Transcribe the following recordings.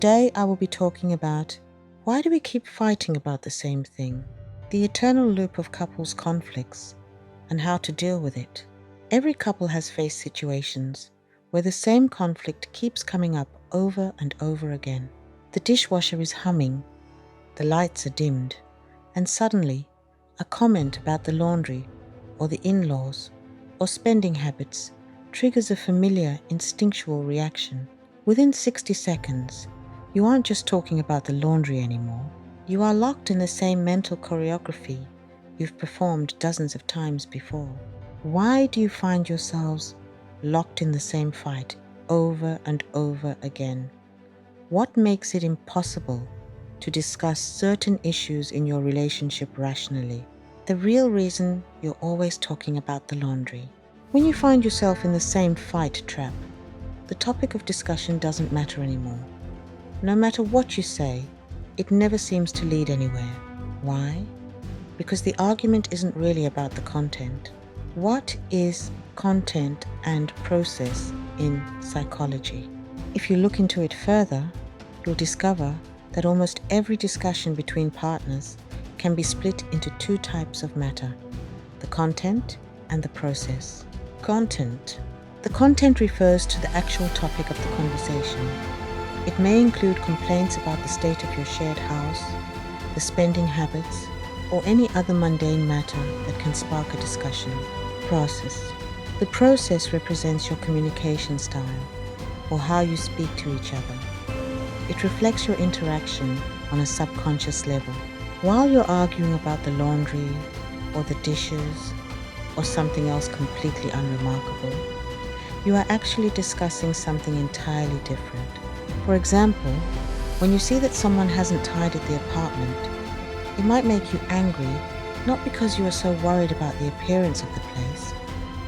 Today I will be talking about why do we keep fighting about the same thing, the eternal loop of couples' conflicts, and how to deal with it. Every couple has faced situations where the same conflict keeps coming up over and over again. The dishwasher is humming, the lights are dimmed, and suddenly a comment about the laundry or the in-laws or spending habits triggers a familiar instinctual reaction. Within 60 seconds, you aren't just talking about the laundry anymore. You are locked in the same mental choreography you've performed dozens of times before. Why do you find yourselves locked in the same fight over and over again? What makes it impossible to discuss certain issues in your relationship rationally? The real reason you're always talking about the laundry. When you find yourself in the same fight trap, the topic of discussion doesn't matter anymore. No matter what you say, it never seems to lead anywhere. Why? Because the argument isn't really about the content. What is content and process in psychology? If you look into it further, you'll discover that almost every discussion between partners can be split into two types of matter: the content and the process. Content. The content refers to the actual topic of the conversation. It may include complaints about the state of your shared house, the spending habits, or any other mundane matter that can spark a discussion. Process. The process represents your communication style, or how you speak to each other. It reflects your interaction on a subconscious level. While you're arguing about the laundry, or the dishes, or something else completely unremarkable, you are actually discussing something entirely different. For example, when you see that someone hasn't tidied the apartment, it might make you angry, not because you are so worried about the appearance of the place,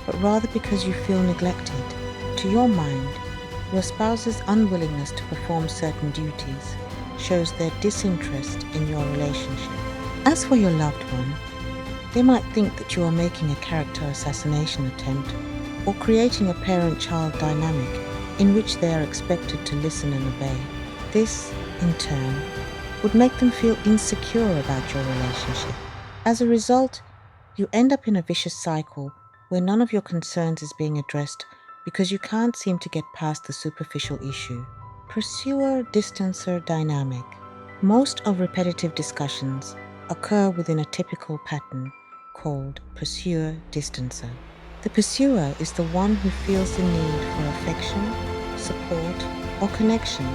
but rather because you feel neglected. To your mind, your spouse's unwillingness to perform certain duties shows their disinterest in your relationship. As for your loved one, they might think that you are making a character assassination attempt or creating a parent-child dynamic in which they are expected to listen and obey. This, in turn, would make them feel insecure about your relationship. As a result, you end up in a vicious cycle where none of your concerns is being addressed because you can't seem to get past the superficial issue. Pursuer-distancer dynamic. Most of repetitive discussions occur within a typical pattern called pursuer-distancer. The pursuer is the one who feels the need for affection, support, or connection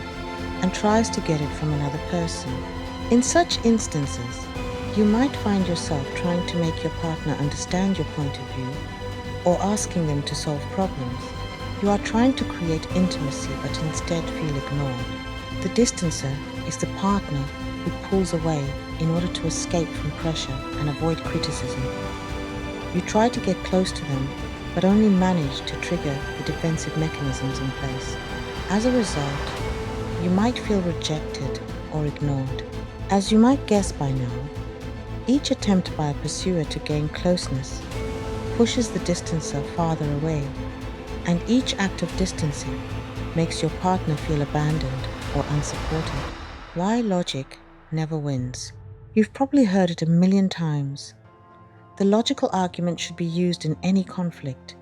and tries to get it from another person. In such instances, you might find yourself trying to make your partner understand your point of view or asking them to solve problems. You are trying to create intimacy but instead feel ignored. The distancer is the partner who pulls away in order to escape from pressure and avoid criticism. You try to get close to them, but only manage to trigger the defensive mechanisms in place. As a result, you might feel rejected or ignored. As you might guess by now, each attempt by a pursuer to gain closeness pushes the distancer farther away, and each act of distancing makes your partner feel abandoned or unsupported. Why logic never wins? You've probably heard it a million times. The logical argument should be used in any conflict,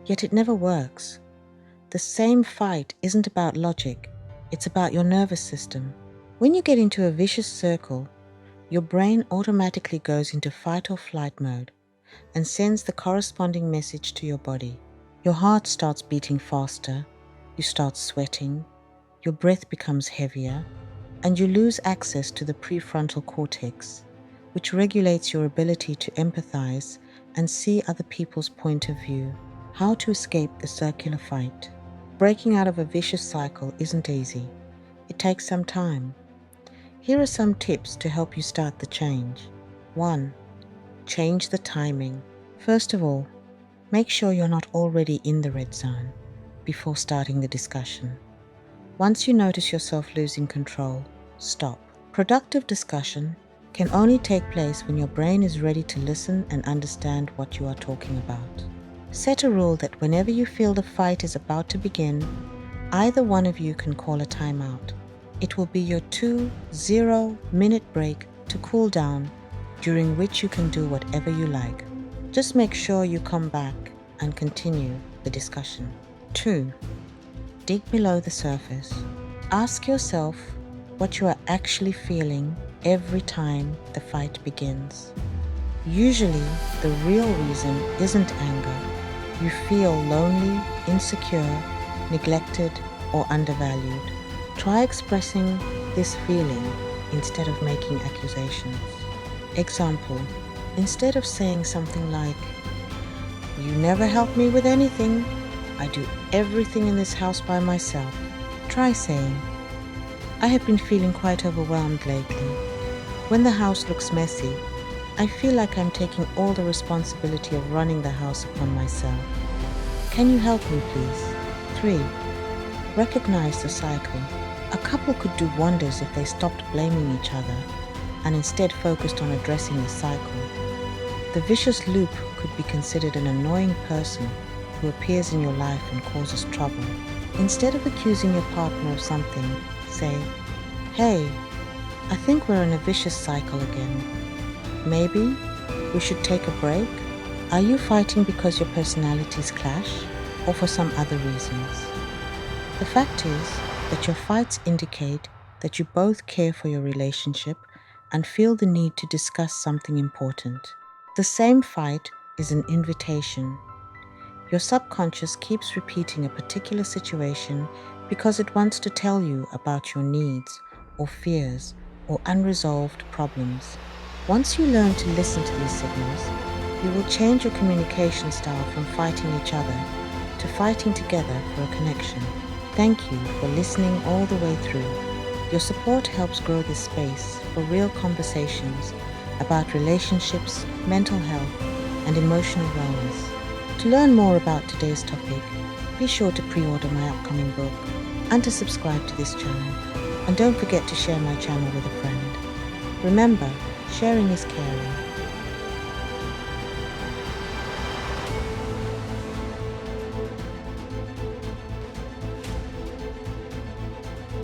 yet it never works. The same fight isn't about logic, it's about your nervous system. When you get into a vicious circle, your brain automatically goes into fight or flight mode and sends the corresponding message to your body. Your heart starts beating faster, you start sweating, your breath becomes heavier, and you lose access to the prefrontal cortex, which regulates your ability to empathize and see other people's point of view. How to escape the circular fight. Breaking out of a vicious cycle isn't easy. It takes some time. Here are some tips to help you start the change. 1. Change the timing. First of all, make sure you're not already in the red zone before starting the discussion. Once you notice yourself losing control, stop. Productive discussion can only take place when your brain is ready to listen and understand what you are talking about. Set a rule that whenever you feel the fight is about to begin, either one of you can call a timeout. It will be your 2-0-minute break to cool down, during which you can do whatever you like. Just make sure you come back and continue the discussion. 2. Dig below the surface. Ask yourself what you are actually feeling every time the fight begins. Usually, the real reason isn't anger. You feel lonely, insecure, neglected, or undervalued. Try expressing this feeling instead of making accusations. Example, instead of saying something like, "You never help me with anything. I do everything in this house by myself," try saying, "I have been feeling quite overwhelmed lately. When the house looks messy, I feel like I'm taking all the responsibility of running the house upon myself. Can you help me, please?" 3. Recognize the cycle. A couple could do wonders if they stopped blaming each other and instead focused on addressing the cycle. The vicious loop could be considered an annoying person who appears in your life and causes trouble. Instead of accusing your partner of something, say, "Hey, I think we're in a vicious cycle again. Maybe we should take a break? Are you fighting because your personalities clash or for some other reasons?" The fact is that your fights indicate that you both care for your relationship and feel the need to discuss something important. The same fight is an invitation. Your subconscious keeps repeating a particular situation because it wants to tell you about your needs or fears or unresolved problems. Once you learn to listen to these signals, you will change your communication style from fighting each other to fighting together for a connection. Thank you for listening all the way through. Your support helps grow this space for real conversations about relationships, mental health, and emotional wellness. To learn more about today's topic, be sure to pre-order my upcoming book and to subscribe to this channel. And don't forget to share my channel with a friend. Remember, sharing is caring.